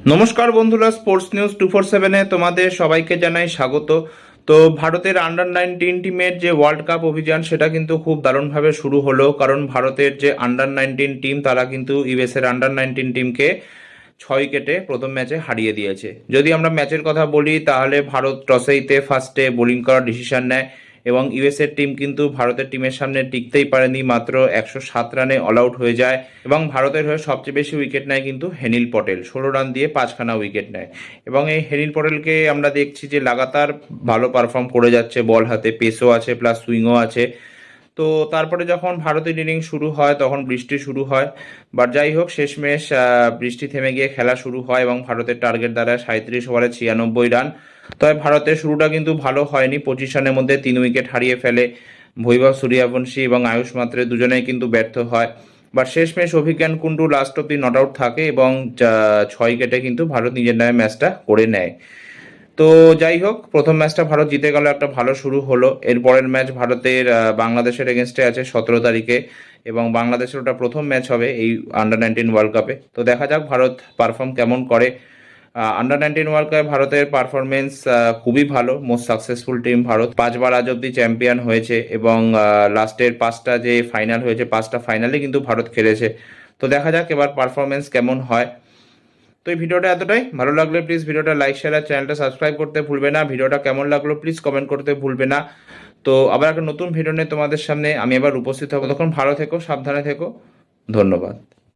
নমস্কার বন্ধুরা, sports news 247-এ তোমাদের সবাইকে জানাই স্বাগত। তো ভারতের আন্ডার 19 টিমের যে ওয়ার্ল্ড কাপ অভিযান সেটা কিন্তু খুব দারুণভাবে শুরু হলো, কারণ ভারতের যে আন্ডার 19 টিম তারা কিন্তু ইউএসের আন্ডার 19 টিমকে 6 উইকেটে প্রথম ম্যাচে হারিয়ে দিয়েছে। যদি আমরা ম্যাচের কথা বলি তাহলে ভারত টসেইতে ফার্স্টে বোলিং করার ডিসিশন নেয় এবং ইউএসের টিম কিন্তু ভারতের টিমের সামনে টিকতেই পারেনি, মাত্র 107 রানে অল আউট হয়ে যায় এবং ভারতের হয়ে সবচেয়ে বেশি উইকেট নেয় কিন্তু হেনিল পটেল, 16 রান দিয়ে 5খানা উইকেট নেয়। এবং এই হেনিল পটেলকে আমরা দেখছি যে লাগাতার ভালো পারফর্ম করে যাচ্ছে, বল হাতে পেসও আছে প্লাস সুইংও আছে। তো তারপরে যখন ভারতের ইনিংস শুরু হয় তখন বৃষ্টি শুরু হয়, বাট যাই হোক শেষমেশ বৃষ্টি থেমে গিয়ে খেলা শুরু হয় এবং ভারতের টার্গেট দ্বারা 37 ওভারে 96 রান। তবে ভারতের শুরুটা কিন্তু ভালো হয়নি, 25 রানের মধ্যে 3 উইকেট হারিয়ে ফেলে বৈভব সূর্যবংশী এবং আয়ুষ মাত্রে, দুজনেই কিন্তু ব্যর্থ হয়। বাট শেষমেশ অভিজ্ঞান কুন্ডু লাস্ট অব্দি নট আউট থাকে এবং 6 উইকেটে কিন্তু ভারত নিজের নামে ম্যাচটা করে নেয়। তো যাই হোক, প্রথম ম্যাচটা ভারত জিতে গেল, একটা ভালো শুরু হলো। এরপরের ম্যাচ ভারতের বাংলাদেশের এগেনস্টে আছে 17 তারিখে এবং বাংলাদেশের ওটা প্রথম ম্যাচ হবে এই আন্ডার 19 ওয়ার্ল্ড কাপে। তো দেখা যাক ভারত পারফর্ম কেমন করে। আন্ডার 19 ওয়ার্ল্ড কাপে ভারতের পারফরমেন্স খুবই ভালো, মোস্ট সাকসেসফুল টিম ভারত, 5বার আজ অব্দি চ্যাম্পিয়ন হয়েছে এবং লাস্টের 5টা যে ফাইনাল হয়েছে 5টা ফাইনালে কিন্তু ভারত খেলেছে। তো দেখা যাক এবার পারফরমেন্স কেমন হয়। তো এই ভিডিওটা এতটাই, ভালো লাগলে প্লিজ ভিডিওটা লাইক শেয়ার আর চ্যানেলটা সাবস্ক্রাইব করতে ভুলবে না। ভিডিওটা কেমন লাগলো প্লিজ কমেন্ট করতে ভুলবে না। তো আবার একটা নতুন ভিডিও নিয়ে তোমাদের সামনে আমি আবার উপস্থিত হবো, তখন ভালো থেকো, সাবধানে থেকো, ধন্যবাদ।